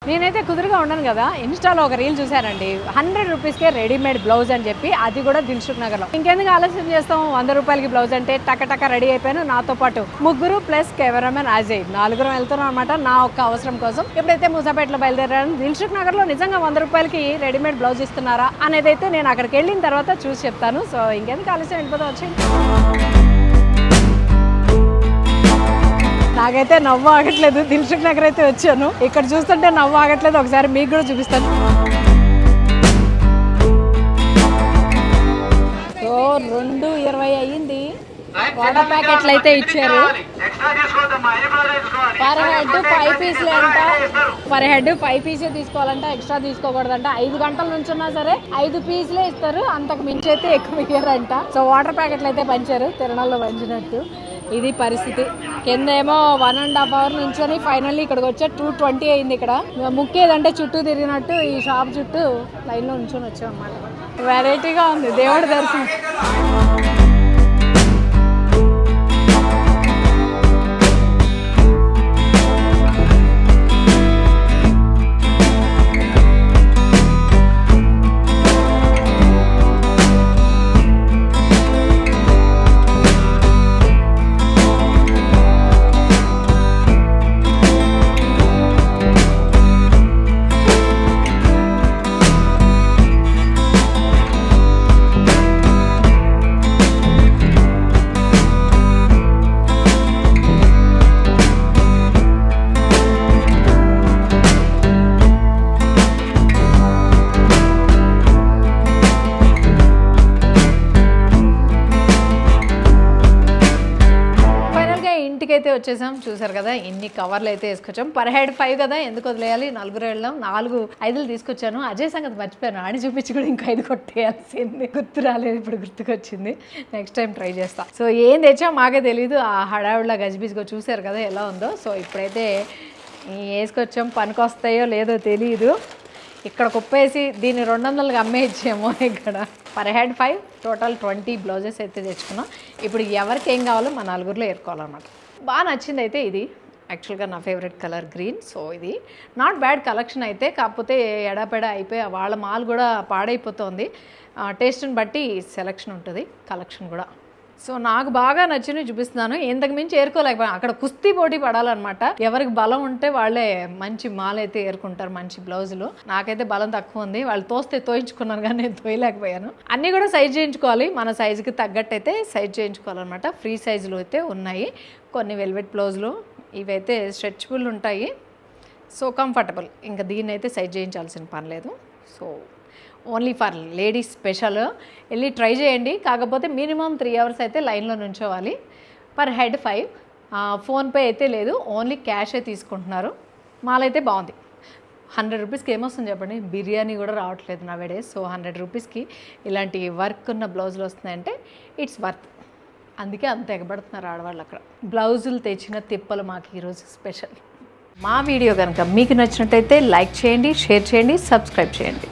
నేనైతే కుదురుగా ఉండను కదా, ఇన్స్టాలో ఒక రీల్ చూశానండి, 100 రూపీస్కే రెడీమేడ్ బ్లౌజ్ అని చెప్పి, అది కూడా దిల్సుఖ్ నగర్లో. ఇంకెందుకు ఆలస్యం చేస్తాం, 100 రూపాయలకి బ్లౌజ్ అంటే టక రెడీ అయిపోయాను. నాతో పాటు ముగ్గురు ప్లస్ కెమెరామెన్ అజయ్, నలుగురం వెళ్తున్నాం అనమాట నా ఒక్క అవసరం కోసం. ఎప్పుడైతే మూసాపేటలో బయలుదేరాను, దిల్సుఖ్ నగర్లో నిజంగా 100 రూపాయలకి రెడీమేడ్ బ్లౌజ్ ఇస్తున్నారా అనేది అయితే నేను అక్కడికి వెళ్ళిన తర్వాత చూసి చెప్తాను. సో ఇంకెందుకు ఆలస్యం, వెళ్ళిపోతా వచ్చేయండి. నాకైతే నవ్వు ఆగట్లేదు, దిల్సుఖ్ నగర్ అయితే వచ్చాను. ఇక్కడ చూస్తుంటే నవ్వు ఆగట్లేదు, ఒకసారి మీకు కూడా చూపిస్తాను. సో 2:20 అయ్యింది. వాటర్ ప్యాకెట్లు అయితే ఇచ్చారు. పర్ హెడ్ 5 పీసులు అంట. పర్ హెడ్ 5 పీసే తీసుకోవాలంట, ఎక్స్ట్రా తీసుకోకూడదంట. 5 గంటల నుంచి ఉన్నా సరే 5 పీసులే ఇస్తారు, అంతకు మించి అయితే ఎక్కువ ఇయ్యారంట. సో వాటర్ ప్యాకెట్లు అయితే పంచారు, తిరణాల్లో పంచినట్టు. ఇది పరిస్థితి. కింద ఏమో 1.5 అవర్ నుంచొని ఫైనల్లీ ఇక్కడికి వచ్చా. 2:20 అయింది. ఇక్కడ ముక్కేదంటే చుట్టూ తిరిగినట్టు ఈ షాప్ చుట్టూ లైన్లో నుంచొని వచ్చాం అన్నమాట. వెరైటీగా ఉంది దేవుడి దర్శనం. అయితే వచ్చేసాం. చూసారు కదా, ఇన్ని కవర్లు అయితే వేసుకొచ్చాం. పర్ హెడ్ 5 కదా, ఎందుకు వదిలేయాలి, 4 వెళ్దాం. 4 5 తీసుకొచ్చాను. అజయ్ సంగతి మర్చిపోయాను, ఆడి చూపించి కూడా ఇంకా 5 కొట్టేయాల్సింది. గుర్తు రాలేదు, ఇప్పుడు గుర్తుకొచ్చింది. నెక్స్ట్ టైం ట్రై చేస్తా. సో ఏం తెచ్చా మాకే తెలీదు. ఆ హడావిడిలా గజిబిజిగా చూసారు కదా ఎలా ఉందో. సో ఇప్పుడైతే వేసుకొచ్చాం, పనికి వస్తాయో లేదో తెలియదు. ఇక్కడ కుప్పేసి దీన్ని 200కి అమ్మేయచ్చేమో. ఇక్కడ పర్ హెడ్ 5, టోటల్ 20 బ్లౌజెస్ అయితే తెచ్చుకున్నాం. ఇప్పుడు ఎవరికి ఏం కావాలో మా నలుగురిలో ఏరుకోవాలన్నమాట. బాగా నచ్చింది అయితే ఇది. యాక్చువల్గా నా ఫేవరెట్ కలర్ గ్రీన్. సో ఇది నాట్ బ్యాడ్ కలెక్షన్ అయితే, కాకపోతే ఎడాపెడ అయిపోయి వాళ్ళ మాల్ కూడా పాడైపోతుంది. టేస్ట్ని బట్టి సెలెక్షన్ ఉంటుంది, కలెక్షన్ కూడా. సో నాకు బాగా నచ్చినవి చూపిస్తున్నాను. ఇంతకు మించి ఏరుకోలేకపోయాను. అక్కడ కుస్తీ పోటీ పడాలన్నమాట. ఎవరికి బలం ఉంటే వాళ్ళే మంచి మాల్ అయితే ఏరుకుంటారు, మంచి బ్లౌజులు. నాకైతే బలం తక్కువ ఉంది, వాళ్ళు తోస్తే తోయించుకున్నాను కానీ నేను తోయలేకపోయాను. అన్నీ కూడా సైజ్ చేయించుకోవాలి, మన సైజుకి తగ్గట్టు అయితే సైజ్ చేయించుకోవాలన్నమాట. ఫ్రీ సైజులు అయితే ఉన్నాయి, కొన్ని వెల్వెట్ బ్లౌజులు. ఇవైతే స్ట్రెచబుల్ ఉంటాయి, సో కంఫర్టబుల్. ఇంకా దీన్ని అయితే సైజ్ చేయించాల్సిన పని లేదు. So only for ladies special. వెళ్ళి ట్రై చేయండి. కాకపోతే మినిమం 3 అవర్స్ అయితే లైన్లో నుంచోవాలి. Per head 5. ఫోన్పే అయితే లేదు, ఓన్లీ క్యాషే తీసుకుంటున్నారు. మాల్ అయితే బాగుంది. 100 రూపీస్కి ఏమొస్తుంది చెప్పండి, బిర్యానీ కూడా రావట్లేదు నా వేడే. సో 100 రూపీస్కి ఇలాంటి వర్క్ ఉన్న బ్లౌజులు వస్తున్నాయంటే ఇట్స్ వర్త్. అందుకే అంత ఎగబడుతున్నారు ఆడవాళ్ళు అక్కడ. బ్లౌజులు తెచ్చిన తిప్పలు మాకు ఈరోజు స్పెషల్. మా వీడియో కనుక మీకు నచ్చినట్టయితే లైక్ చేయండి, షేర్ చేయండి, సబ్స్క్రైబ్ చేయండి.